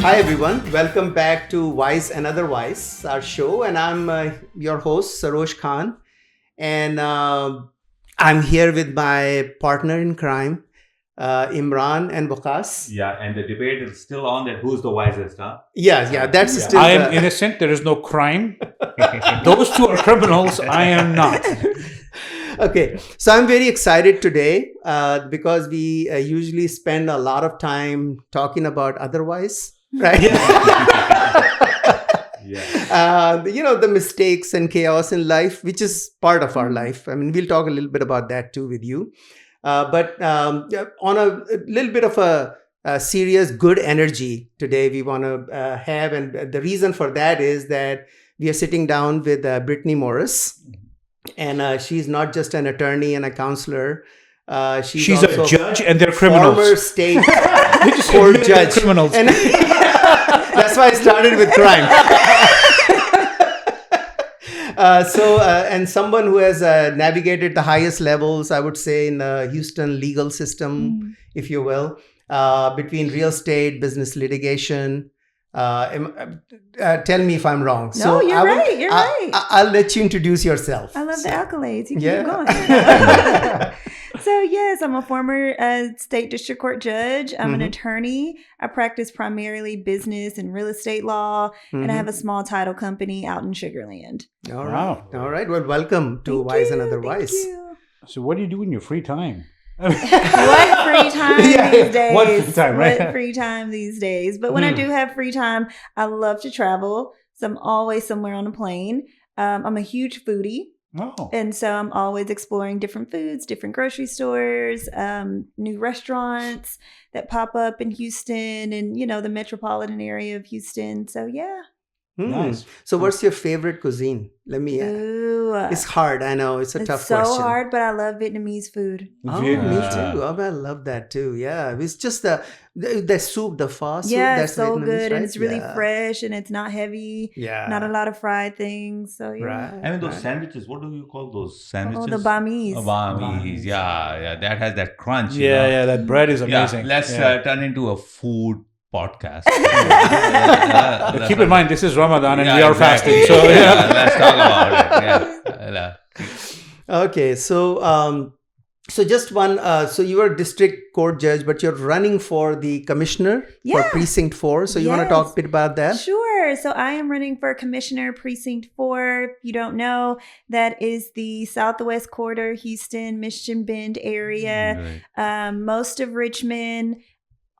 Hi everyone, welcome back to Wise and Otherwise, our show, and I'm your host Sarosh Khan, and I'm here with my partner in crime, Imran and Waqas. Yeah, and the debate is still on that who's the wisest, huh? Yeah, that's still. I am innocent. There is no crime. Those two are criminals. I am not. Okay, so I'm very excited today because we usually spend a lot of time talking about otherwise, right? The mistakes and chaos in life, which is part of our life. I mean, we'll talk a little bit about that too with you. But on a little bit of a serious, good energy today we want to have. And the reason for that is that we are sitting down with Brittanye Morris. And she's not just an attorney and a counselor. She's a judge, and they're criminals. Former state court judge. Criminals. And that's why I started with crime. And someone who has navigated the highest levels, I would say, in the Houston legal system, if you will, between real estate, business litigation. Tell me if I'm wrong. No, you're right. You're right. I'll let you introduce yourself. I love the accolades. You Yeah. keep going. So yes, I'm a former state district court judge. I'm an attorney. I practice primarily business and real estate law, and I have a small title company out in Sugar Land. All right. Wow. All right. Well, welcome to Thank Wise you, and Otherwise. thank you. So what do you do in your free time? What free time these days? What free time, right? What free time these days? But when I do have free time, I love to travel. So I'm always somewhere on a plane. I'm a huge foodie. Oh. And so I'm always exploring different foods, different grocery stores, new restaurants that pop up in Houston and, the metropolitan area of Houston. So, yeah. Nice. So what's your favorite cuisine? Let me... Ooh, it's hard. I know. It's a tough so question. hard, but I love Vietnamese food. Oh, me too. Oh, I love that too. Yeah. It's just the soup, the pho soup. Yeah, That's it's so Vietnamese, good. right? And it's really Yeah. fresh and it's not heavy. Yeah. Not a lot of fried things. So, yeah. Right. I mean, those sandwiches, what do you call those sandwiches? Oh, the banh mi's. Banh-mi's, yeah. That has that crunch. Yeah, that bread is amazing. Yeah, let's turn into a food podcast. But keep in mind, this is Ramadan and Yeah, we are exactly. fasting. So Let's talk about it. Okay. So just one, so you are district court judge, but you're running for the commissioner for Yeah. precinct 4. So you want to Yes. talk a bit about that? Sure. So I am running for Commissioner Precinct 4. If you don't know, that is the Southwest Quarter, Houston, Mission Bend area, most of Richmond,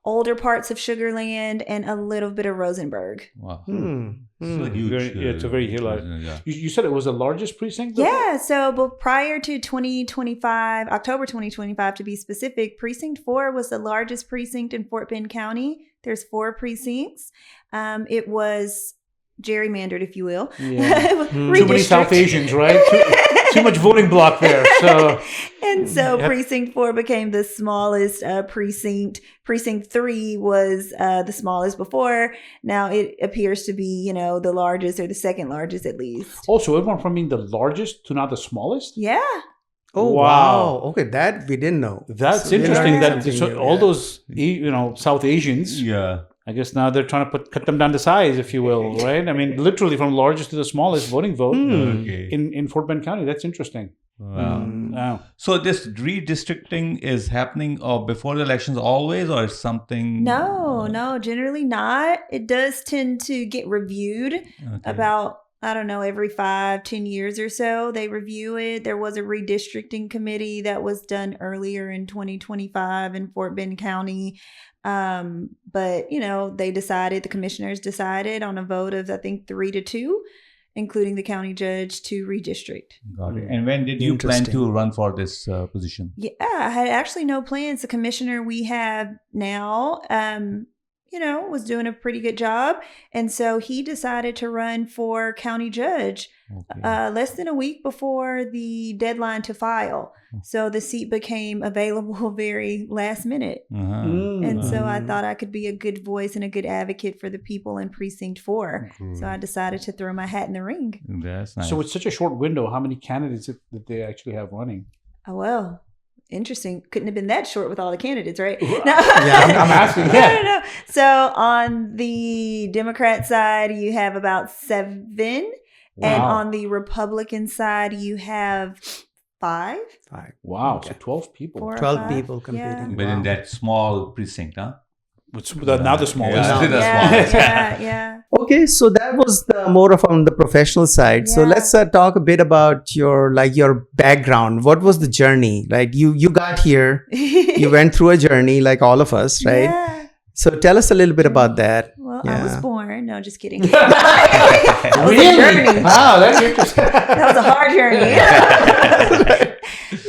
older parts of Sugar Land, and a little bit of Rosenberg. Wow. Hmm. So huge. it's a very huge. Yeah. You said it was the largest precinct? Yeah, so but prior to 2025, October 2025 to be specific, Precinct 4 was the largest precinct in Fort Bend County. There's 4 precincts. It was gerrymandered, if you will. Yeah. Too many Redistrict. South Asians, right? Too much voting block there. So So Yep. Precinct 4 became the smallest precinct. Precinct 3 was the smallest before. Now it appears to be, the largest or the second largest at least. also, it went from being the largest to now the smallest. Yeah. Oh, Wow. wow. Okay. That we didn't know. That's So we interesting. learned That something so new, all yeah. those South Asians. Yeah. I guess now they're trying to cut them down to size, if you will, right? I mean, literally from largest to the smallest voting vote Okay. in Fort Bend County. That's interesting. Wow. Wow. So this redistricting is happening before the elections always, or is something? No, generally not. It does tend to get reviewed about, I don't know, every 5-10 years or so. They review it. There was a redistricting committee that was done earlier in 2025 in Fort Bend County. But, the commissioners decided on a vote of, I think, 3-2, including the county judge, to redistrict. Got it. And when did you plan Interesting. to run for this position? Yeah, I had actually no plans. The commissioner we have now, was doing a pretty good job. And so he decided to run for county judge less than a week before the deadline to file. So the seat became available very last minute. And so I thought I could be a good voice and a good advocate for the people in Precinct 4. So I decided to throw my hat in the ring. That's nice. So it's such a short window. How many candidates that they actually have running? Oh, well, interesting. Couldn't have been that short with all the candidates, right? No. Yeah, I'm asking. Yeah. No. So on the Democrat side, you have about 7. And Wow. on the Republican side, you have 5. Wow. Okay. So 12 people. 4 or 12 5. people competing. Within Wow. that small precinct, huh? Now the smallest. Yeah. No. That's Yeah, small. yeah. Okay, so that was more of on the professional side. So Yeah. let's talk a bit about your background. What was the journey? Like you got here, you went through a journey like all of us, right? Yeah. So tell us a little bit about that. Well, I was Yeah. born. No, just kidding. That was a Really? journey. Wow, that's interesting. That was a hard journey.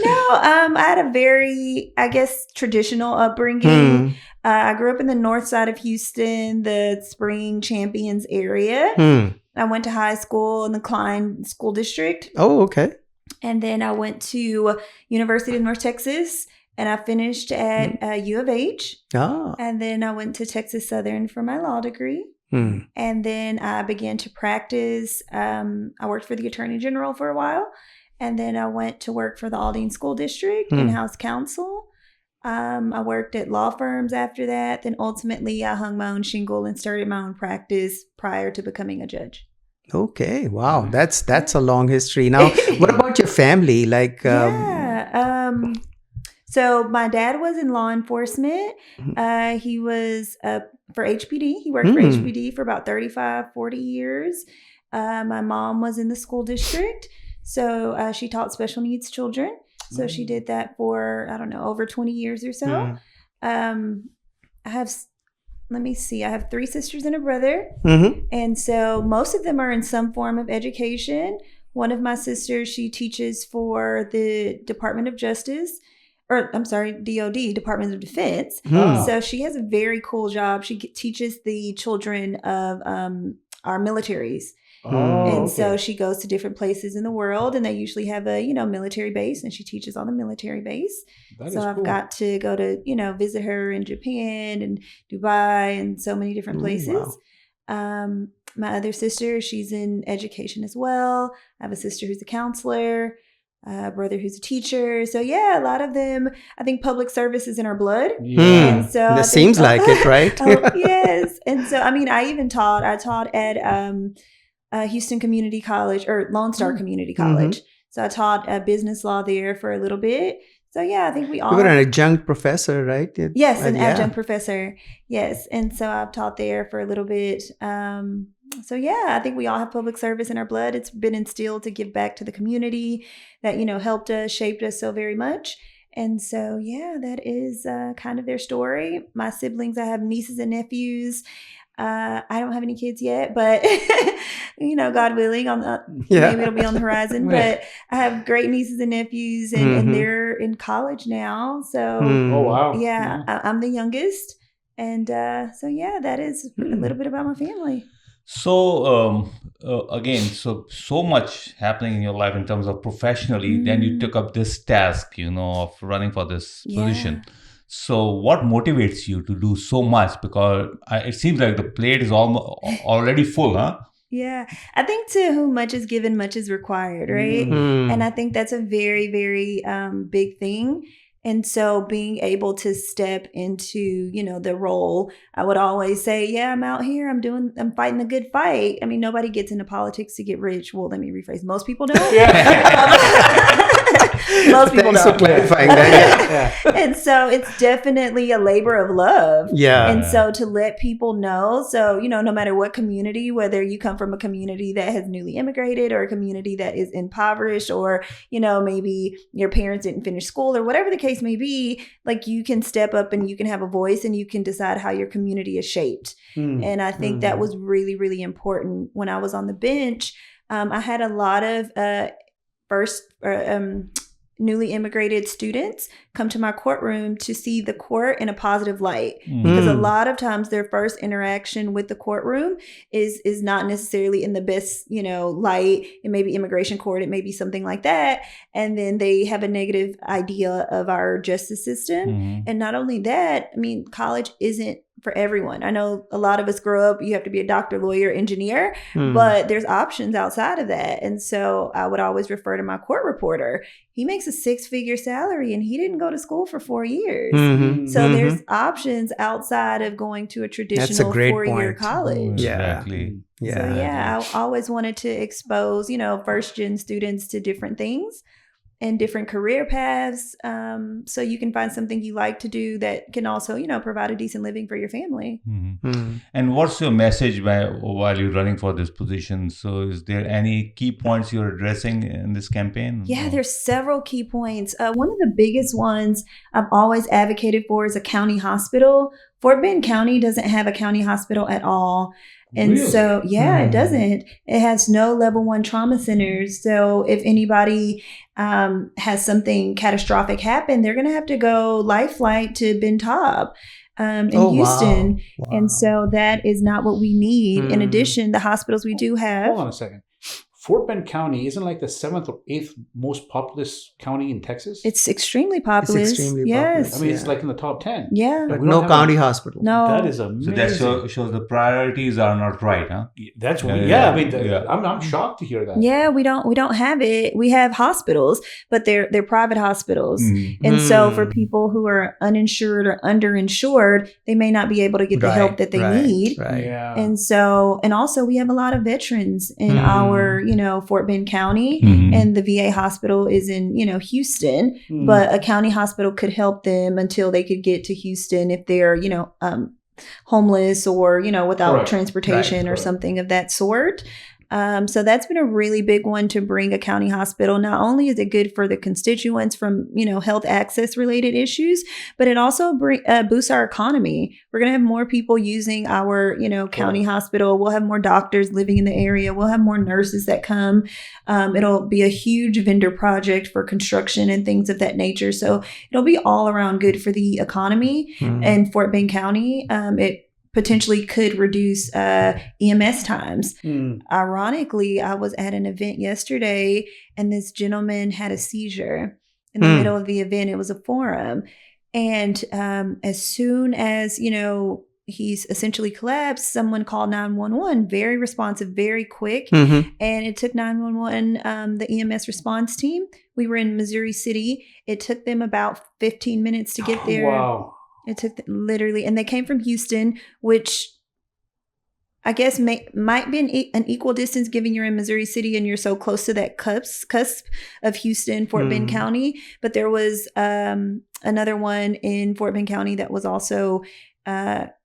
No, I had a very, I guess, traditional upbringing. Hmm. I grew up in the north side of Houston, the Spring Champions area. Hmm. I went to high school in the Klein School District. Oh, okay. And then I went to University of North Texas, and I finished at U of H. Ah. And then I went to Texas Southern for my law degree. Hmm. And then I began to practice. I worked for the Attorney General for a while. And then I went to work for the Aldine School District, in-house counsel. I worked at law firms after that. Then ultimately I hung my own shingle and started my own practice prior to becoming a judge. Okay. Wow. That's a long history. Now, what about your family? Like, So my dad was in law enforcement. He was for HPD. He worked for HPD for about 35, 40 years. My mom was in the school district. So she taught special needs children. So she did that for, I don't know, over 20 years or so. I have 3 sisters and a brother. And so most of them are in some form of education. One of my sisters, she teaches for the Department of Justice, or I'm sorry, DOD, Department of Defense. So she has a very cool job. She teaches the children of our militaries. And so she goes to different places in the world, and they usually have a, military base, and she teaches on the military base. So I've got to go to, visit her in Japan and Dubai and so many different places. Wow. My other sister, she's in education as well. I have a sister who's a counselor, a brother who's a teacher. So yeah, a lot of them, I think public service is in our blood. And so that seems like it, right? Yes. And so, I taught at Houston Community College, or Lone Star Community College. So I taught business law there for a little bit. So yeah, I think we all. You were an adjunct professor, right? Yes, an adjunct professor. Yes, and so I've taught there for a little bit. So yeah, I think we all have public service in our blood. It's been instilled to give back to the community that helped us, shaped us so very much. And so yeah, that is kind of their story. My siblings, I have nieces and nephews. I don't have any kids yet, but God willing, maybe it'll be on the horizon. But I have great nieces and nephews, and they're in college now. So, Oh wow! Yeah, I'm the youngest, and so yeah, that is a little bit about my family. So again, so much happening in your life in terms of professionally. Then you took up this task, of running for this position. So what motivates you to do so much? Because it seems like the plate is already full, huh? Yeah. I think to whom much is given, much is required, right? And I think that's a very, very big thing. And so being able to step into, the role, I would always say, yeah, I'm out here. I'm fighting the good fight. Nobody gets into politics to get rich. Well, let me rephrase. Most people don't. Most people Thanks don't. for clarifying that. And so it's definitely a labor of love. Yeah. And so to let people know, so, no matter what community, whether you come from a community that has newly immigrated or a community that is impoverished, or, maybe your parents didn't finish school or whatever the case may be, like you can step up and you can have a voice and you can decide how your community is shaped. And I think that was really, really important. When I was on the bench, I had a lot of newly immigrated students come to my courtroom to see the court in a positive light, because a lot of times their first interaction with the courtroom is not necessarily in the best, light. It may be immigration court, it may be something like that, and then they have a negative idea of our justice system. And not only that, college isn't for everyone. I know a lot of us grow up, you have to be a doctor, lawyer, engineer, Hmm. but there's options outside of that. And so I would always refer to my court reporter. He makes a 6-figure salary and he didn't go to school for 4 years. Mhm. So Mhm. there's options outside of going to a traditional That's a great 4-year point. college. Yeah. Exactly. Yeah. So yeah, I always wanted to expose, first gen students to different things and different career paths. So you can find something you like to do that can also, provide a decent living for your family. Hmm. And what's your message while you're running for this position? So is there any key points you're addressing in this campaign? Yeah, there's several key points. One of the biggest ones I've always advocated for is a county hospital. Fort Bend County doesn't have a county hospital at all. And Really? so, it doesn't. It has no level 1 trauma centers. So if anybody has something catastrophic happen, they're going to have to go life flight to Ben Taub in Houston. Wow. And so that is not what we need. In addition, the hospitals we do have. Hold on a second. Fort Bend County isn't like the 7th or 8th most populous county in Texas? It's extremely populous. extremely yes. populous. I mean, it's Yeah. like in the top 10. Yeah. But We don't no have county a- hospital. No. That is So amazing. that shows the priorities are not right, huh? That's what, Yeah, I mean, yeah. I'm shocked to hear that. Yeah, we don't have it. We have hospitals, but they're private hospitals. Mhm. And so for Hmm. people who are uninsured or underinsured, they may not be able to get the help that they need. Right. Yeah. And also we have a lot of veterans in our, Fort Bend County, Mhm. and the VA hospital is in, Houston, Hmm. but a county hospital could help them until they could get to Houston if they're, homeless or, without Correct. transportation or Correct. something of that sort. So that's been a really big one to bring a county hospital. Not only is it good for the constituents from, health access related issues, but it also boosts our economy. We're going to have more people using our, county hospital. We'll have more doctors living in the area. We'll have more nurses that come. It'll be a huge vendor project for construction and things of that nature. So it'll be all around good for the economy Hmm. and Fort Bend County. It potentially could reduce EMS times. Hmm. Ironically, I was at an event yesterday and this gentleman had a seizure in the middle of the event. It was a forum. And as soon as, he's essentially collapsed, someone called 911, very responsive, very quick. Mhm. And it took 911, the EMS response team. We were in Missouri City. It took them about 15 minutes to get there. Wow. It took literally, and they came from Houston, which I guess might be an equal distance given you're in Missouri City and you're so close to that cusp of Houston, Fort Bend County. But there was another one in Fort Bend County that was also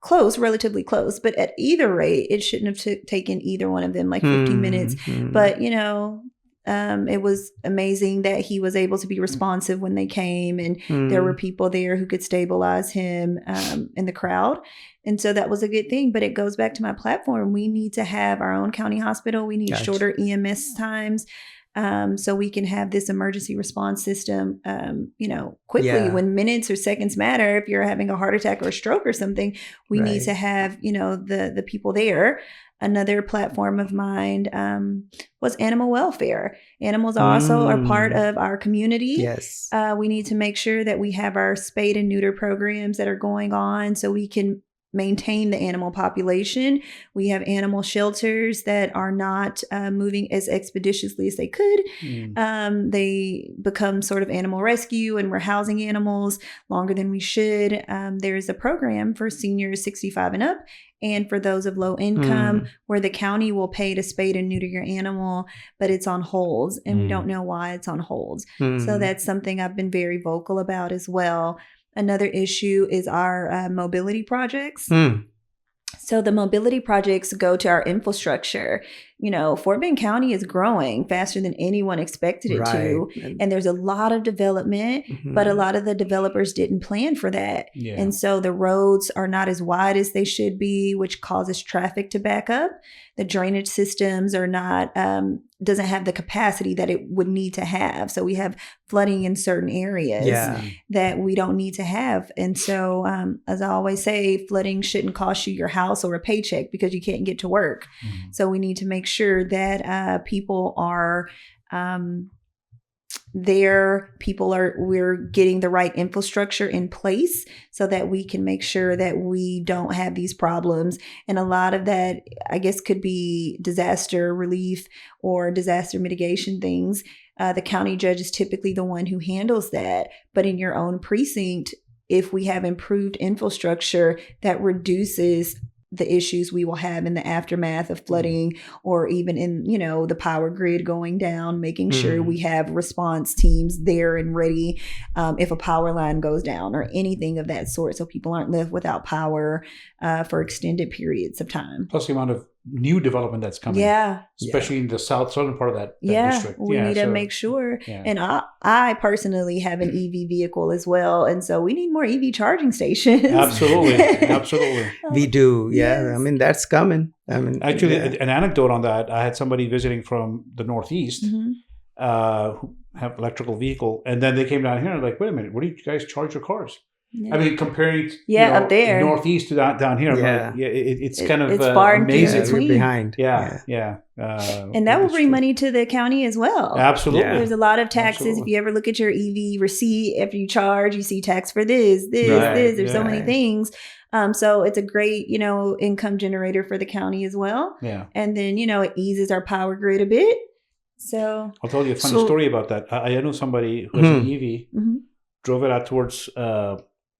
close, relatively close. But at either rate, it shouldn't have taken either one of them like 15 minutes. But, it was amazing that he was able to be responsive when they came, and there were people there who could stabilize him in the crowd. And so that was a good thing. But it goes back to my platform. We need to have our own county hospital. We need Gotcha. shorter EMS times. So we can have this emergency response system, quickly when minutes or seconds matter. If you're having a heart attack or a stroke or something, we need to have, the people there. Another platform of mine was animal welfare. Animals also are part of our community. Yes. We need to make sure that we have our spade and neuter programs that are going on so we can maintain the animal population. We have animal shelters that are not moving as expeditiously as they could. They become sort of animal rescue, and we're housing animals longer than we should. There's a program for seniors 65 and up, and for those of low income, where the county will pay to spay and neuter your animal, but it's on holds, and we don't know why it's on holds. So that's something I've been very vocal about as well. Another issue is our mobility projects. So the mobility projects go to our infrastructure. Fort Bend County is growing faster than anyone expected it to. And there's a lot of development, but a lot of the developers didn't plan for that. Yeah. And so the roads are not as wide as they should be, which causes traffic to back up. The drainage systems are not, doesn't have the capacity that it would need to have. So we have flooding in certain areas that we don't need to have. And so, as I always say, flooding shouldn't cost you your house or a paycheck because you can't get to work. So we need to make sure that people are we're getting the right infrastructure in place so that we can make sure that we don't have these problems. And a lot of that, I guess, could be disaster relief or disaster mitigation things. The county judge is typically the one who handles that. But in your own precinct, if we have improved infrastructure, that reduces the issues we will have in the aftermath of flooding, or even in, the power grid going down, making sure we have response teams there and ready if a power line goes down or anything of that sort, so people aren't left without power for extended periods of time. Plus the amount of new development that's coming. Yeah. Especially in the southern part of that district. We need to make sure. Yeah. And I personally have an EV vehicle as well. And so we need more EV charging stations. Absolutely. Absolutely. We do. Yeah. Yes. I mean, that's coming. I mean, actually, an anecdote on that. I had somebody visiting from the Northeast who have electrical vehicle. And then they came down here and like, wait a minute, where do you guys charge your cars? Yeah. I mean, comparing up there, Northeast to down here, it's kind of it's far amazing. Between. Behind. Yeah. And that will bring money to the county as well. Absolutely. Yeah. There's a lot of taxes. Absolutely. If you ever look at your EV receipt after you charge, you see tax for this. There's so many things. So it's a great, income generator for the county as well. Yeah. And then, it eases our power grid a bit. So I'll tell you a funny story about that. I know somebody who has an EV, drove it out towards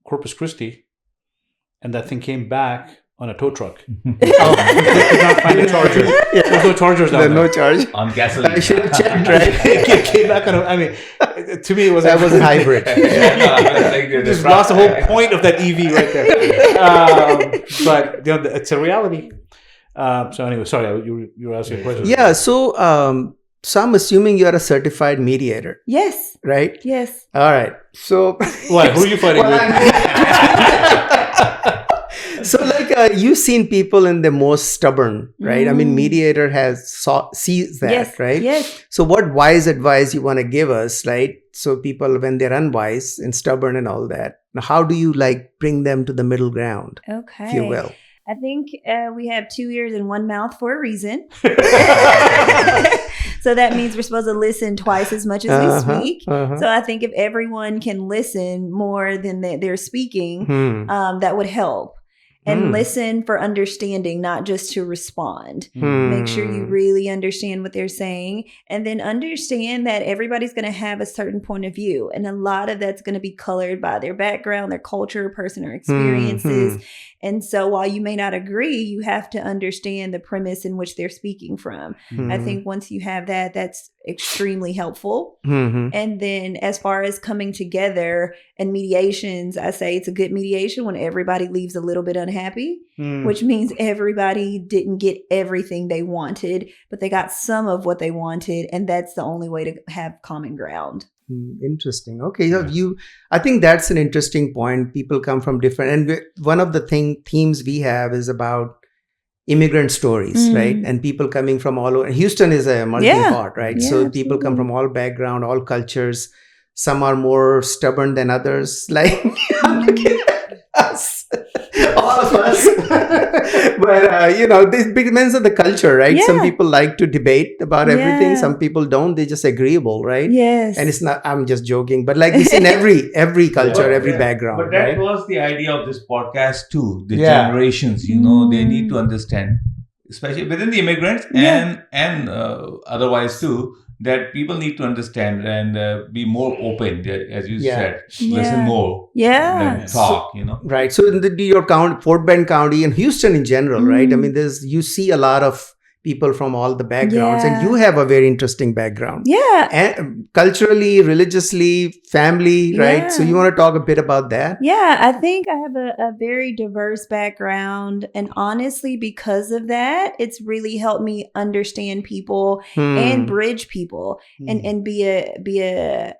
Corpus Christi, and that thing came back on a tow truck. They could not find a charger. There's no chargers down there. No charge. On gasoline. I should have checked, right? It came back on to me, it was... That was a hybrid. Just lost the whole point of that EV right there. But it's a reality. So anyway, sorry, you were asking a question. Yeah, so I'm assuming you're a certified mediator. Yes. Right? Yes. All right. So what? Who are you fighting with? So you've seen people in the most stubborn, right? I mean, mediator sees that, right? Yes. So what wise advice you want to give us, right? So people, when they're unwise and stubborn and all that, now how do you bring them to the middle ground? Okay. If you will. I think we have 2 ears and 1 mouth for a reason. So that means we're supposed to listen twice as much as we speak. So I think if everyone can listen more than they're speaking, that would help. And listen for understanding, not just to respond. Make sure you really understand what they're saying. And then understand that everybody's going to have a certain point of view. And a lot of that's going to be colored by their background, their culture, personal experiences. And so while you may not agree, you have to understand the premise in which they're speaking from. I think once you have that, that's extremely helpful. And then as far as coming together and mediations, I say it's a good mediation when everybody leaves a little bit unhappy, which means everybody didn't get everything they wanted, but they got some of what they wanted. And that's the only way to have common ground. Interesting. Okay. I think that's an interesting point. People come from different, and one of the themes we have is about immigrant stories, right? And people coming from all over. Houston is a melting pot, right? Yeah, so people come from all background, all cultures. Some are more stubborn than others. I'm looking at us, all of us. But this depends on the culture, right? Some people like to debate about everything. Some people don't. They're just agreeable, right? Yes. And it's not. I'm just joking, but this in every culture, every background. But that was the idea of this podcast too. The generations, they need to understand, especially within the immigrants and otherwise too, that people need to understand and be more open, as you said. Listen more than talk, Right. So in your county, Fort Bend County and Houston in general, right? I mean, you see a lot of people from all the backgrounds, and you have a very interesting background. Yeah. And culturally, religiously, family, right? So you want to talk a bit about that? Yeah, I think I have a very diverse background. And honestly, because of that, it's really helped me understand people and bridge people and be a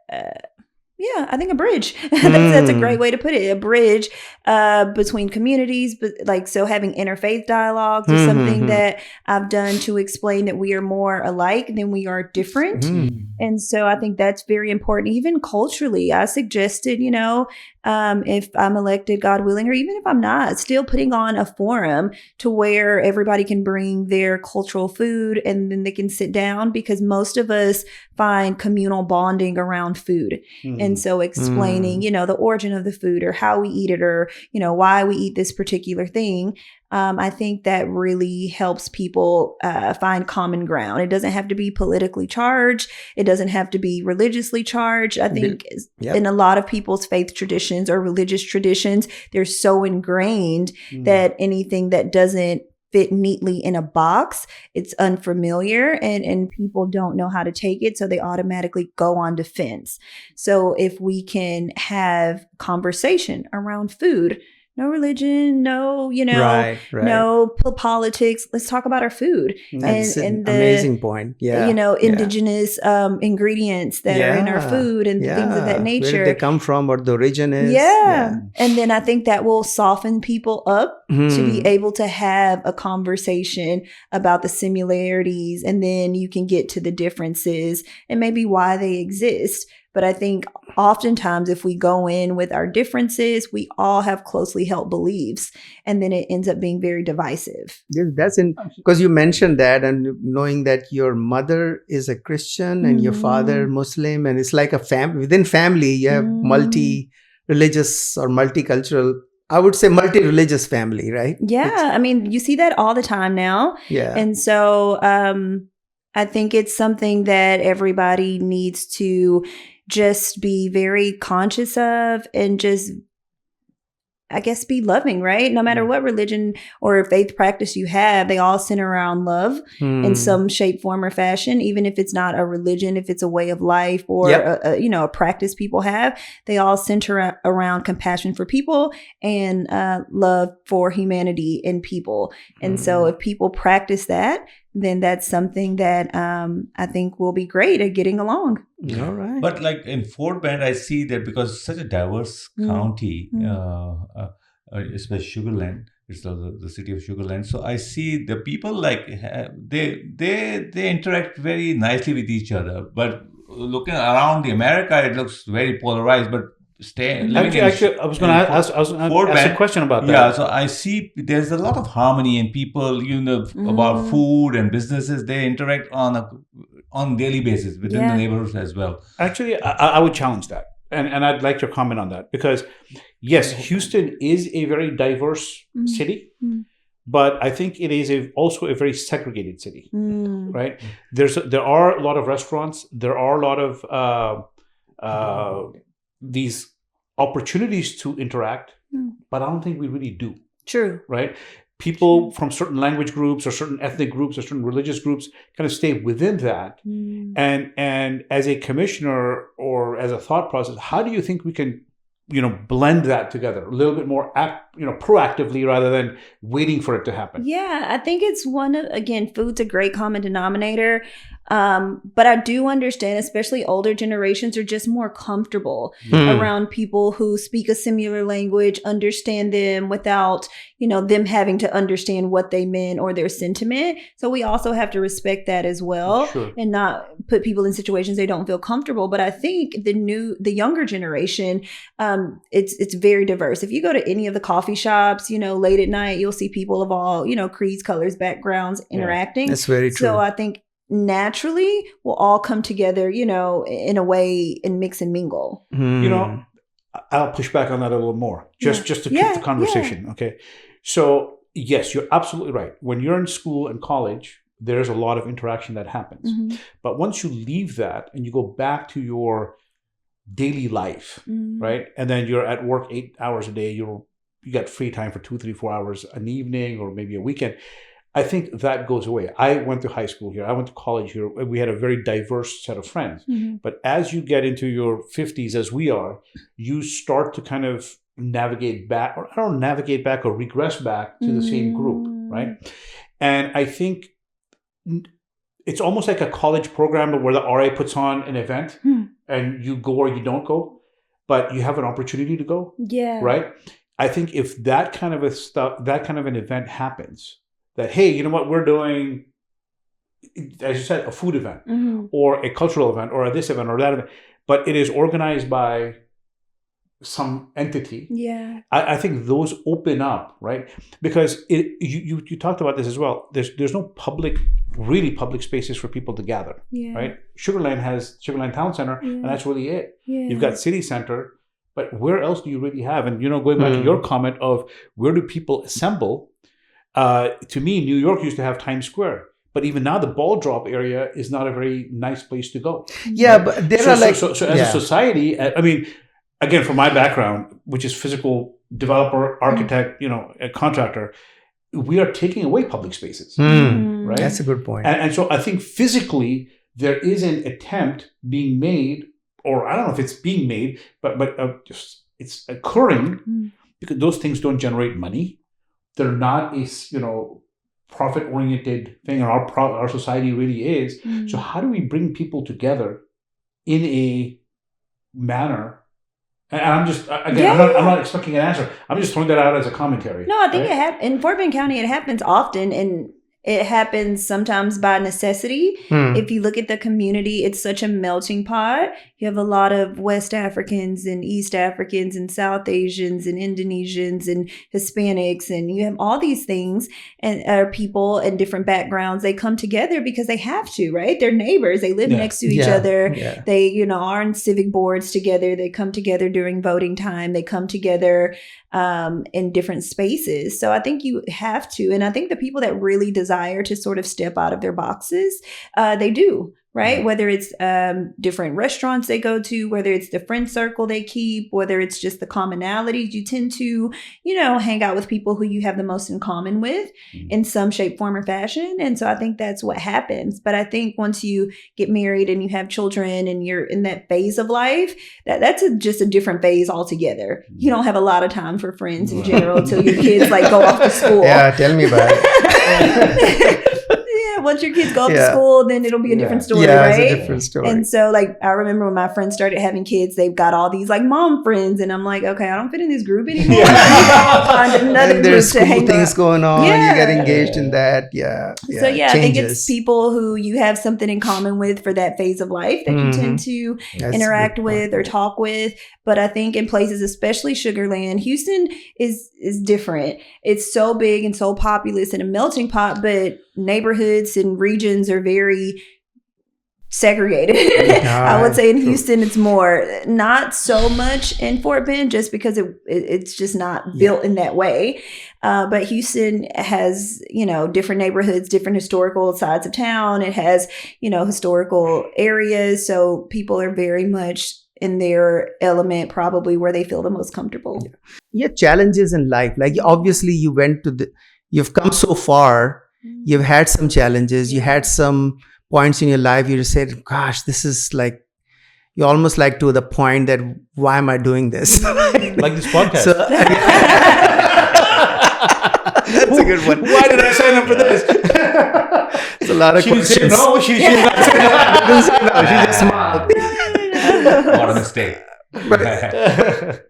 Yeah, I think a bridge. That's a great way to put it. A bridge between communities, but like, so having interfaith dialogues is something that I've done to explain that we are more alike than we are different. And so I think that's very important. Even culturally, I suggested, if I'm elected, God willing, or even if I'm not, still putting on a forum to where everybody can bring their cultural food and then they can sit down, because most of us find communal bonding around food. And so explaining, the origin of the food or how we eat it, or, why we eat this particular thing. I think that really helps people find common ground. It doesn't have to be politically charged. It doesn't have to be religiously charged. I think in a lot of people's faith traditions or religious traditions, they're so ingrained that anything that doesn't fit neatly in a box, it's unfamiliar, and people don't know how to take it, so they automatically go on defense. So if we can have conversation around food, no religion, no, no politics. Let's talk about our food. That's and the amazing point. Yeah. Indigenous ingredients that are in our food and things of that nature. Where did they come from, what the origin is. Yeah. And then I think that will soften people up to be able to have a conversation about the similarities, and then you can get to the differences and maybe why they exist. But I think oftentimes if we go in with our differences, we all have closely held beliefs, and then it ends up being very divisive. Yes, that's because you mentioned that, and knowing that your mother is a Christian and your father Muslim, and it's like a within family, you have multi-religious or multicultural, I would say multi-religious family, right? Yeah. I mean, you see that all the time now. Yeah. And so I think it's something that everybody needs to just be very conscious of, and just, I guess, be loving, right? No matter what religion or faith practice you have, they all center around love in some shape, form, or fashion. Even if it's not a religion, if it's a way of life or a practice people have, they all center around compassion for people and love for humanity and people. And so if people practice that, then that's something that I think will be great at getting along. All right. But like in Fort Bend, I see that because it's such a diverse county, especially Sugarland, it's the city of Sugarland. So I see the people they interact very nicely with each other. But looking around the America, it looks very polarized. But Actually, I was going to ask a question about that. Yeah, so I see there's a lot of harmony, and people, about food and businesses, they interact on daily basis within the neighborhoods as well. Actually, I would challenge that. And I'd like your comment on that, because yes, Houston is a very diverse city, but I think it is also a very segregated city, right? There are a lot of restaurants, there are a lot of these opportunities to interact, but I don't think we really do. True. Right? People from certain language groups or certain ethnic groups or certain religious groups kind of stay within that. And as a commissioner or as a thought process, how do you think we can, blend that together a little bit more, proactively rather than waiting for it to happen? Yeah, I think it's food's a great common denominator. But I do understand, especially older generations are just more comfortable around people who speak a similar language, understand them without, them having to understand what they meant or their sentiment. So we also have to respect that as well, and not put people in situations they don't feel comfortable. But I think the younger generation, it's very diverse. If you go to any of the coffee shops, late at night, you'll see people of all, creeds, colors, backgrounds interacting. That's very true. So I think naturally we'll all come together, in a way, and mix and mingle. I'll push back on that a little more, just to keep the conversation. Okay. So yes, you're absolutely right. When you're in school and college, there's a lot of interaction that happens. But once you leave that and you go back to your daily life, right? And then you're at work 8 hours a day, you got free time for 2, 3, 4 hours an evening or maybe a weekend. I think that goes away. I went to high school here. I went to college here. We had a very diverse set of friends. But as you get into your 50s, as we are, you start to kind of navigate back, or I don't navigate back or regress back to the same group, right? And I think it's almost like a college program where the RA puts on an event and you go or you don't go. but you have an opportunity to go. Yeah. Right. I think if that kind of an event happens, that, hey, you know what, we're doing, as you said, a food event or a cultural event or this event or that event, but it is organized by some entity. Yeah. I think those open up, right? Because you talked about this as well. There's no really public spaces for people to gather, right? Sugarland has Sugarland Town Center, and that's really it. Yeah. You've got City Center, but where else do you really have? And, going back to your comment of where do people assemble? To me, New York used to have Times Square. But even now, the ball drop area is not a very nice place to go. Yeah, right? But there are as a society, I mean, again, from my background, which is physical developer, architect, a contractor, we are taking away public spaces, right? That's a good point. And so I think physically there is an attempt being made, or I don't know if it's being made, but just it's occurring because those things don't generate money. They're not a profit-oriented thing, and our society really is. So how do we bring people together in a manner? And I'm just, again, I'm not expecting an answer. I'm just throwing that out as a commentary. No, I think in Fort Bend County, it happens often, and it happens sometimes by necessity. If you look at the community, it's such a melting pot. You have a lot of West Africans and East Africans and South Asians and Indonesians and Hispanics, and you have all these things and people in different backgrounds. They come together because they have to, right? They're neighbors. They live next to each other. Yeah. They, are in civic boards together. They come together during voting time. They come together in different spaces. So I think you have to, and I think the people that really desire to sort of step out of their boxes, they do. Right? Whether it's different restaurants they go to, whether it's the friend circle they keep, whether it's just the commonalities, you tend to, hang out with people who you have the most in common with in some shape, form, or fashion. And so I think that's what happens. But I think once you get married and you have children and you're in that phase of life, that's just a different phase altogether. You don't have a lot of time for friends in general until your kids go off to school. Yeah, tell me about it. Once your kids go off to school, then it'll be a different story, right? It's a different story. And so, I remember when my friends started having kids, they've got all these mom friends, and I'm like, okay, I don't fit in this group anymore. I'll find another and there's group to hang things out. going on. You get engaged in that. So I think it's people who you have something in common with for that phase of life that you tend to interact with or talk with. But I think in places, especially Sugarland, Houston is different. It's so big and so populous and a melting pot, but neighborhoods and regions are very segregated. I would say in Houston, it's more, not so much in Fort Bend, just because it's just not built in that way. But Houston has, different neighborhoods, different historical sides of town. It has, historical areas. So people are very much in their element, probably where they feel the most comfortable. Yeah, challenges in life. Obviously you've come so far. You've had some challenges. You had some points in your life you just said, gosh, this is you almost to the point that why am I doing this? Like this podcast. That's a good one. Why did I sign up for this? It's a lot of questions. She didn't say no. She just smiled. What a mistake.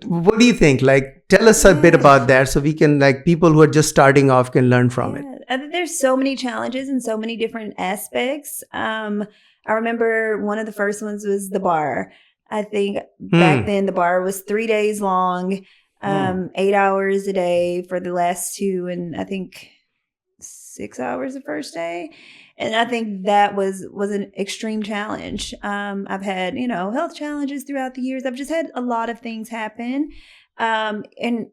What do you think? Tell us a bit about that so we can, people who are just starting off can learn from it. I think there's so many challenges and so many different aspects. I remember one of the first ones was the bar. I think back then the bar was 3 days long, 8 hours a day for the last 2, and I think 6 hours the first day. And I think that was an extreme challenge. I've had, health challenges throughout the years. I've just had a lot of things happen. And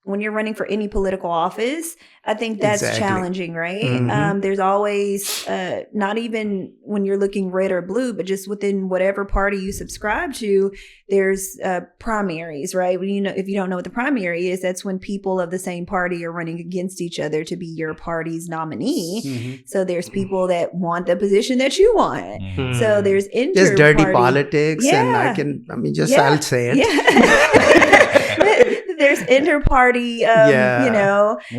when you're running for any political office, I think that's challenging, right? There's always, not even when you're looking red or blue, but just within whatever party you subscribe to, there's primaries, right? If you don't know what the primary is, that's when people of the same party are running against each other to be your party's nominee. So there's people that want the position that you want. So there's just dirty politics, and I'll say it. there's inter-party,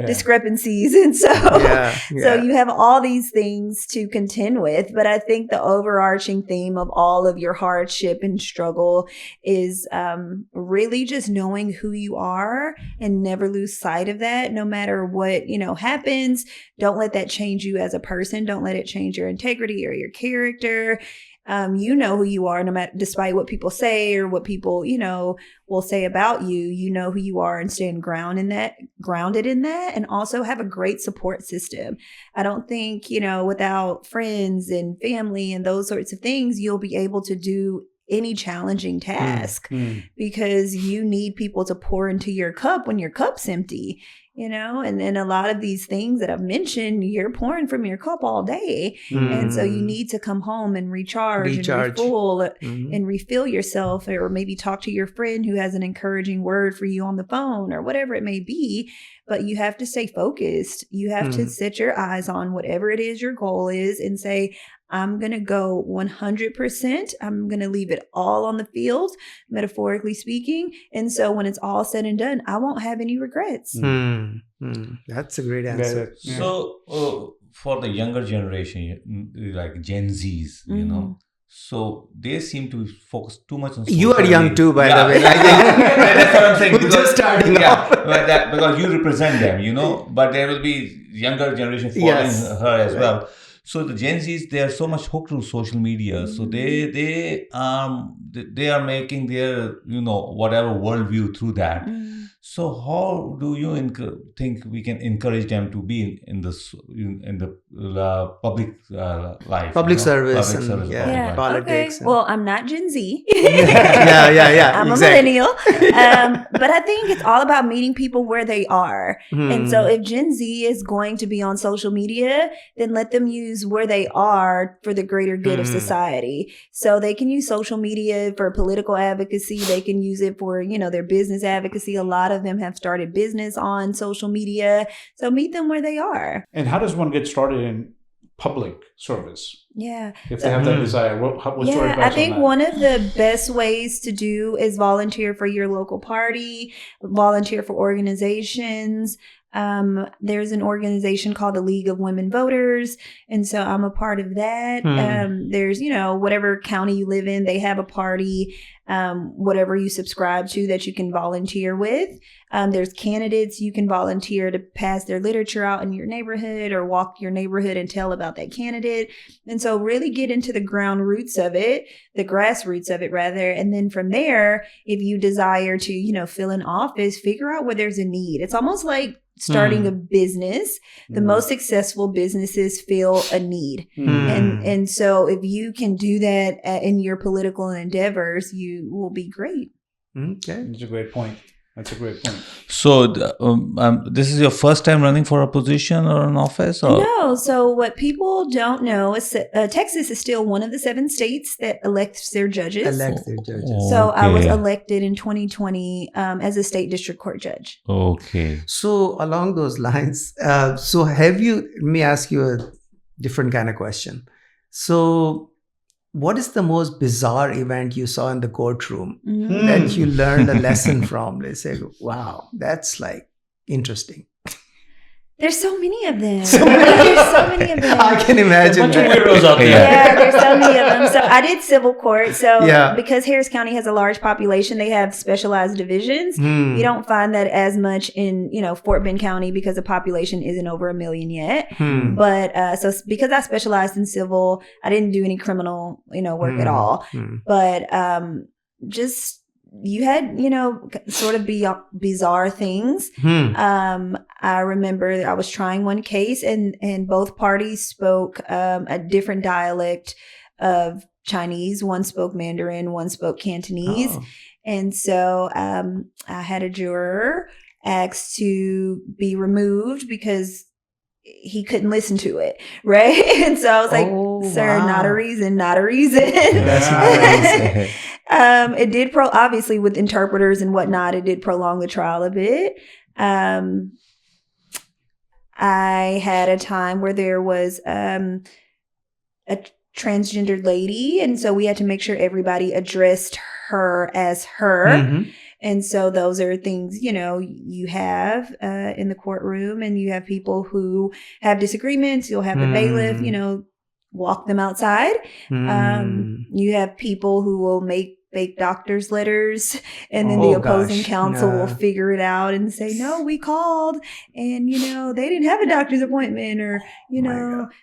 discrepancies. And so, so you have all these things to contend with. But I think the overarching theme of all of your hardship and struggle is really just knowing who you are and never lose sight of that, no matter what, happens. Don't let that change you as a person. Don't let it change your integrity or your character. You know who you are, no matter, despite what people say or what people, will say about you. You know who you are and stand grounded in that, and also have a great support system. I don't think, without friends and family and those sorts of things, you'll be able to do any challenging task because you need people to pour into your cup when your cup's empty. And then a lot of these things that I've mentioned, you're pouring from your cup all day. And so you need to come home and recharge. And refuel and refill yourself, or maybe talk to your friend who has an encouraging word for you on the phone or whatever it may be. But you have to stay focused. You have to set your eyes on whatever it is your goal is and say, I'm going to go 100%. I'm going to leave it all on the field, metaphorically speaking. And so when it's all said and done, I won't have any regrets. That's a great answer. Yeah. So for the younger generation, like Gen Zs, so they seem to focus too much on social You are young too, by the way. That's what I'm saying. We're just starting off. Because you represent them, but there will be younger generation following her as well. So the Gen Zs, they are so much hooked to social media. So they are making their, whatever worldview through that. So how do you think we can encourage them to be in the public life? Public service. Politics. Okay. Well, I'm not Gen Z. I'm a millennial. But I think it's all about meeting people where they are. And so if Gen Z is going to be on social media, then let them use where they are for the greater good of society. So they can use social media for political advocacy. They can use it for, their business advocacy. A lot of them have started business on social media. So meet them where they are. And how does one get started in public service? Yeah. If they have that desire, what's your advice I think on that? one of the best ways to do is volunteer for your local party, volunteer for organizations. There's an organization called the League of Women Voters. And so I'm a part of that. There's, whatever county you live in, they have a party, whatever you subscribe to that you can volunteer with. There's candidates you can volunteer to pass their literature out in your neighborhood or walk your neighborhood and tell about that candidate. And so really get into the grassroots of it rather. And then from there, if you desire to, fill an office, figure out where there's a need. It's almost like starting a business. The most successful businesses feel a need. And so if you can do that in your political endeavors, you will be great. Okay. That's a great point. So this is your first time running for a position or an office? Or? No. So what people don't know is Texas is still one of the 7 states that elects their judges. So I was elected in 2020 as a state district court judge. Okay. So along those lines, let me ask you a different kind of question. So what is the most bizarre event you saw in the courtroom that you learned a lesson from? They say, wow, that's like interesting. There's so many of them. I can imagine. A bunch of weirdos out there. Yeah, there's so many of them. So I did civil court. So because Harris County has a large population, they have specialized divisions. You don't find that as much in, Fort Bend County because the population isn't over 1 million yet. But so because I specialized in civil, I didn't do any criminal, work at all. But just you had, sort of bizarre things. I remember I was trying one case and both parties spoke a different dialect of Chinese. One spoke Mandarin, one spoke Cantonese. And so I had a juror ask to be removed because he couldn't listen to it, right? And so I was like, sir, not a reason. That's nice. It did obviously with interpreters and whatnot, it did prolong the trial a bit. I had a time where there was a transgendered lady, and so we had to make sure everybody addressed her as her. And so those are things, you have in the courtroom, and you have people who have disagreements. You'll have the bailiff, walk them outside. You have people who will make fake doctor's letters, and then the opposing counsel will figure it out and say, no, we called and, they didn't have a doctor's appointment, or,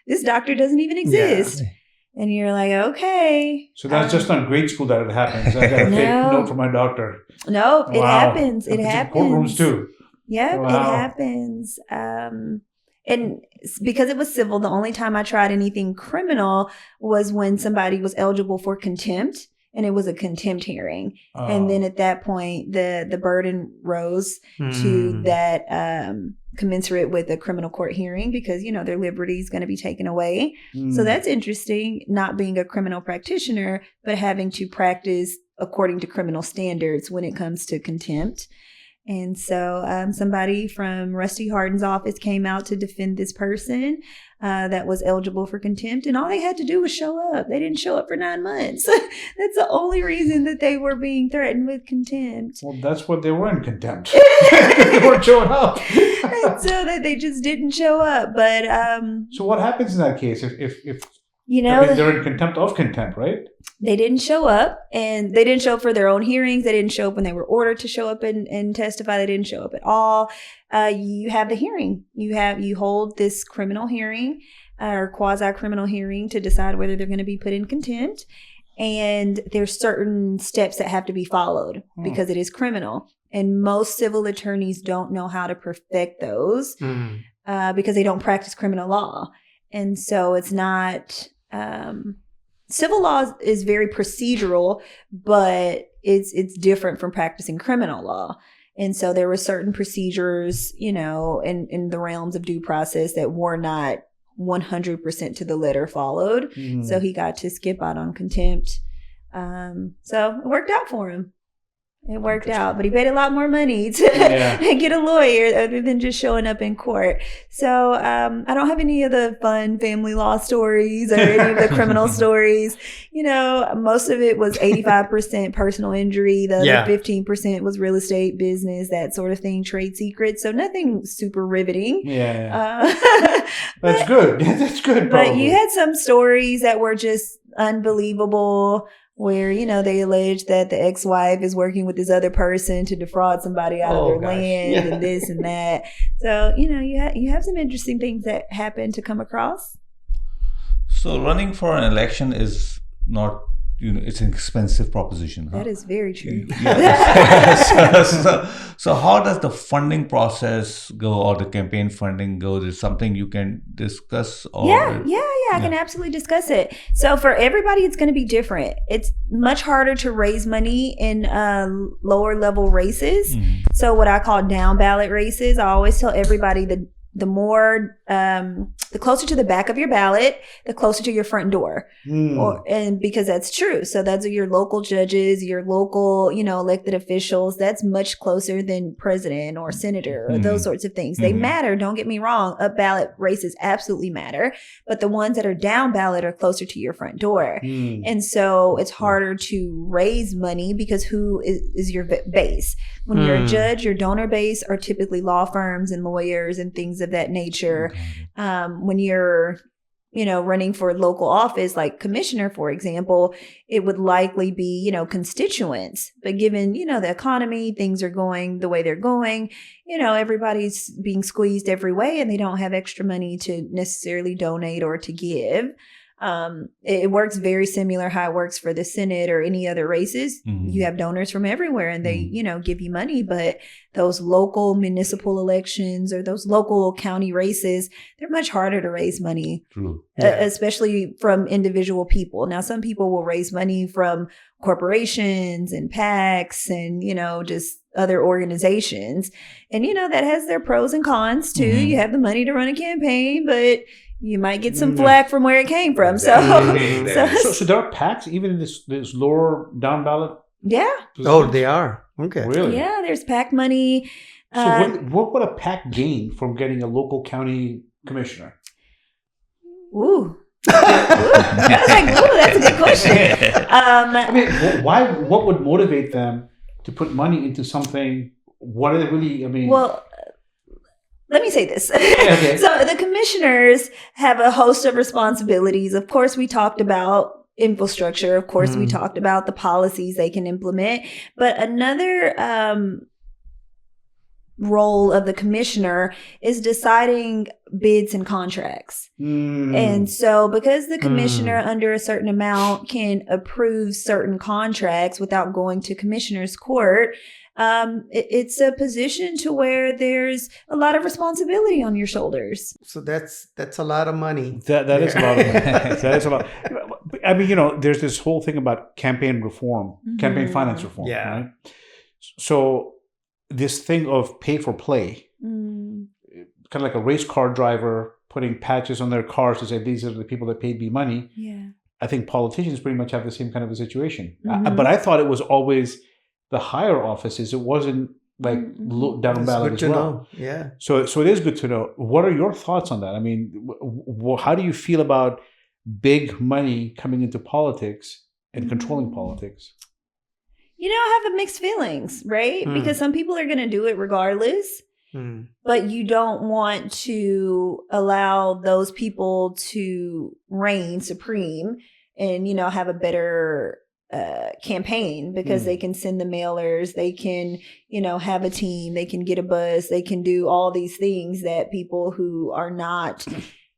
this doctor doesn't even exist. Yeah. And you're like, okay. So that's just on grade school that it happens. I got a fake note from my doctor. No, it happens. It happens. Courtrooms too. Yep, it happens. And because it was civil, the only time I tried anything criminal was when somebody was eligible for contempt, and it was a contempt hearing. And then at that point, the burden rose to that commensurate with a criminal court hearing, because, their liberty is going to be taken away. So that's interesting, not being a criminal practitioner, but having to practice according to criminal standards when it comes to contempt. And so somebody from Rusty Hardin's office came out to defend this person that was eligible for contempt. And all they had to do was show up. They didn't show up for 9 months. That's the only reason that they were being threatened with contempt. Well, that's what they were in contempt. They weren't showing up. And so that they just didn't show up. But so what happens in that case if they're in contempt of contempt, right? They didn't show up, and they didn't show up for their own hearings. They didn't show up when they were ordered to show up and testify. They didn't show up at all. You have the hearing. You hold this criminal hearing or quasi-criminal hearing to decide whether they're going to be put in contempt. And there's certain steps that have to be followed because it is criminal. And most civil attorneys don't know how to perfect those because they don't practice criminal law. And so it's not... civil law is very procedural, but it's different from practicing criminal law. And so there were certain procedures, in the realms of due process that were not 100% to the letter followed. So he got to skip out on contempt. So it worked out for him. It worked out, but he paid a lot more money to get a lawyer other than just showing up in court. So I don't have any of the fun family law stories or any of the criminal stories. Most of it was 85% personal injury. The other 15% was real estate, business, that sort of thing, trade secrets. So nothing super riveting. That's good. That's good. Probably. But you had some stories that were just unbelievable, where, they allege that the ex-wife is working with this other person to defraud somebody out of their land and this and that. So, you have some interesting things that happen to come across. So running for an election is not, it's an expensive proposition. That is very true. So how does the funding process go, or the campaign funding go? Is something you can discuss? I can absolutely discuss it. So for everybody, it's going to be different. It's much harder to raise money in lower level races. So what I call down ballot races, I always tell everybody the more, the closer to the back of your ballot, the closer to your front door. And because that's true. So those are your local judges, your local, elected officials. That's much closer than president or senator or those sorts of things. They matter. Don't get me wrong. Up ballot races absolutely matter. But the ones that are down ballot are closer to your front door. And so it's harder to raise money because who is your base? When you're a judge, your donor base are typically law firms and lawyers and things of that nature. When you're, running for local office, like commissioner, for example, it would likely be, constituents. But given, the economy, things are going the way they're going, everybody's being squeezed every way, and they don't have extra money to necessarily donate or to give. It works very similar how it works for the Senate or any other races. You have donors from everywhere, and they, give you money. But those local municipal elections or those local county races, they're much harder to raise money, especially from individual people. Now, some people will raise money from corporations and PACs and, just other organizations. And, that has their pros and cons too. You have the money to run a campaign, but you might get some flack from where it came from. So there are PACs even in this lower down ballot? Yeah. Oh, they are. Okay. Really? Yeah, there's PAC money. So what would a PAC gain from getting a local county commissioner? Ooh. I was like, ooh, that's a good question. What would motivate them to put money into something? What are they really? I mean, well, let me say this. Okay. So the commissioners have a host of responsibilities. Of course, we talked about infrastructure. Of course, we talked about the policies they can implement. But another role of the commissioner is deciding bids and contracts. And so because the commissioner under a certain amount can approve certain contracts without going to commissioner's court, it's a position to where there's a lot of responsibility on your shoulders. So that's a lot of money. that is a lot of money. That is a lot. I mean, there's this whole thing about campaign reform, campaign finance reform. Yeah. Right? So this thing of pay for play, kind of like a race car driver putting patches on their cars to say these are the people that paid me money. Yeah. I think politicians pretty much have the same kind of a situation. But I thought it was always the higher offices. It wasn't like down ballot Good as to well. know. Yeah. So it is good to know. What are your thoughts on that? I mean, how do you feel about big money coming into politics and controlling politics? I have mixed feelings, right? Because some people are going to do it regardless. But you don't want to allow those people to reign supreme and, have a better campaign because they can send the mailers, they can, have a team, they can get a bus, they can do all these things that people who are not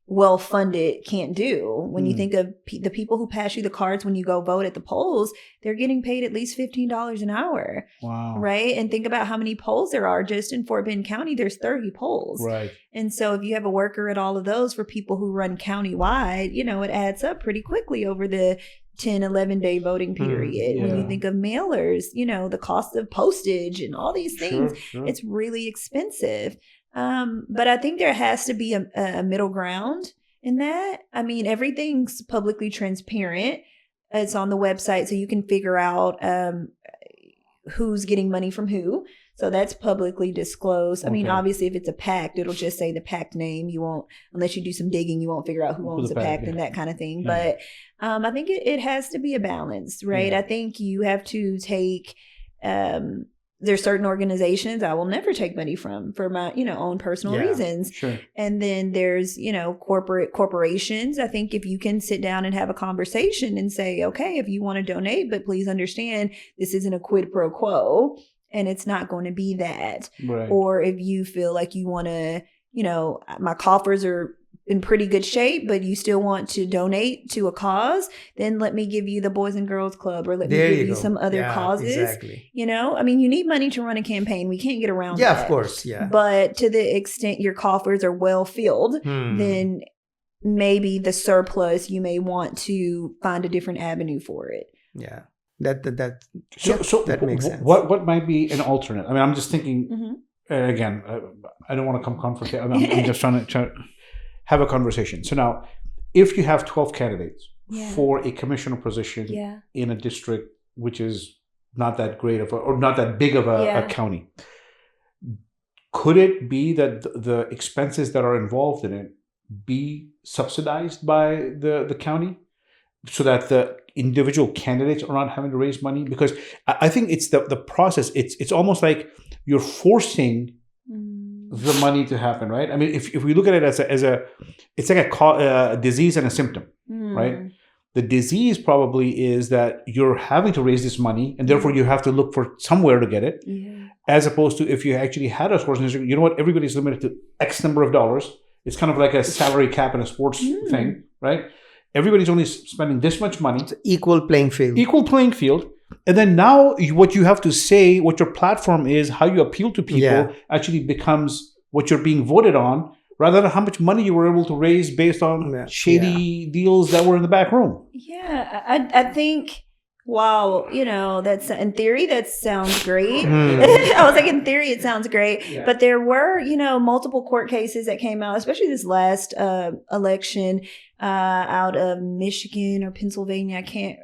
well funded can't do. When you think of the people who pass you the cards when you go vote at the polls, they're getting paid at least $15 an hour. Wow. Right? And think about how many polls there are. Just in Fort Bend County, there's 30 polls. Right. And so if you have a worker at all of those for people who run countywide, it adds up pretty quickly over the 10, 11-day voting period. When you think of mailers, the cost of postage and all these things, it's really expensive. But I think there has to be a middle ground in that. I mean, everything's publicly transparent. It's on the website, so you can figure out who's getting money from who. So that's publicly disclosed. I mean, obviously, if it's a PAC, it'll just say the PAC name. You won't, unless you do some digging, you won't figure out who owns the PAC and that kind of thing. Yeah. But I think it has to be a balance, right? Yeah. I think you have to take... there's certain organizations I will never take money from for my, own personal reasons. Sure. And then there's, corporations. I think if you can sit down and have a conversation and say, okay, if you want to donate, but please understand this isn't a quid pro quo and it's not going to be that. Right. Or if you feel like you want to, my coffers are in pretty good shape, but you still want to donate to a cause, then let me give you the Boys and Girls Club or let me give you some other causes. Exactly. I mean, you need money to run a campaign. We can't get around that. Yeah, of course. Yeah. But to the extent your coffers are well filled, then maybe the surplus, you may want to find a different avenue for it. Yeah. That makes sense. What might be an alternate? I mean, I'm just thinking, again, I don't want to come confrontational. I'm just trying to have a conversation. So now, if you have 12 candidates for a commissioner position in a district which is not that great or not that big of a county, could it be that the expenses that are involved in it be subsidized by the county so that the individual candidates are not having to raise money? Because I think it's the process. It's almost like you're forcing the money to happen, right? I mean, if we look at it as a it's like a disease and a symptom, right? The disease probably is that you're having to raise this money and therefore you have to look for somewhere to get it, as opposed to if you actually had a source, you know what, everybody's limited to X number of dollars. It's kind of like a salary cap in a sports thing, right? Everybody's only spending this much money. It's equal playing field. And then now what you have to say, what your platform is, how you appeal to people actually becomes what you're being voted on, rather than how much money you were able to raise based on shady deals that were in the back room. Yeah, I think, wow, that's in theory, that sounds great. I was like, in theory, it sounds great. Yeah. But there were, multiple court cases that came out, especially this last election out of Michigan or Pennsylvania. I can't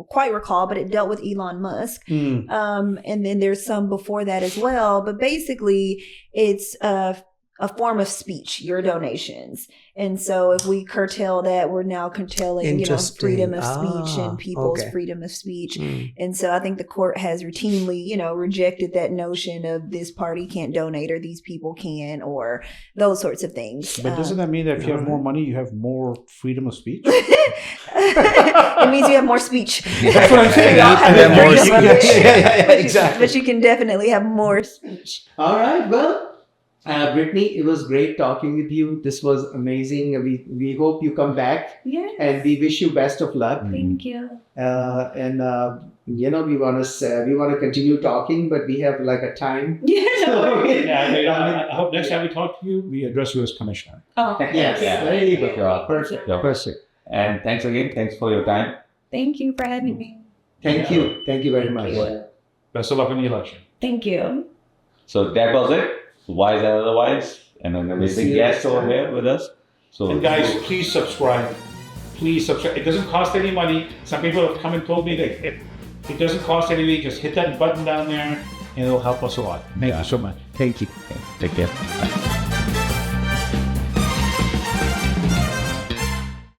quite recall, but it dealt with Elon Musk. And then there's some before that as well. But basically, it's a form of speech, your donations. And so if we curtail that, we're now curtailing, freedom of speech and people's freedom of speech. And so I think the court has routinely, rejected that notion of this party can't donate or these people can, or those sorts of things. But doesn't that mean that if you have more money, you have more freedom of speech? It means you have more speech. That's what I'm saying. Exactly. But you can definitely have more speech. All right. Well, Brittanye, it was great talking with you. This was amazing. We hope you come back. Yes. And we wish you best of luck. Thank you. We want to continue talking, but we have like a time. I hope next time we talk to you, we address you as commissioner. Oh, yes. There you go. Perfect. Perfect. And thanks again. Thanks for your time. Thank you for having me. Thank you. Thank you very much. Best of luck in the election. Thank you. So that was it. Wise and otherwise, and an amazing guest over here with us. So, and guys, please subscribe. Please subscribe. It doesn't cost any money. Some people have come and told me that it doesn't cost anything. Just hit that button down there, and it'll help us a lot. Thank you so much. Thank you. Take care. Bye.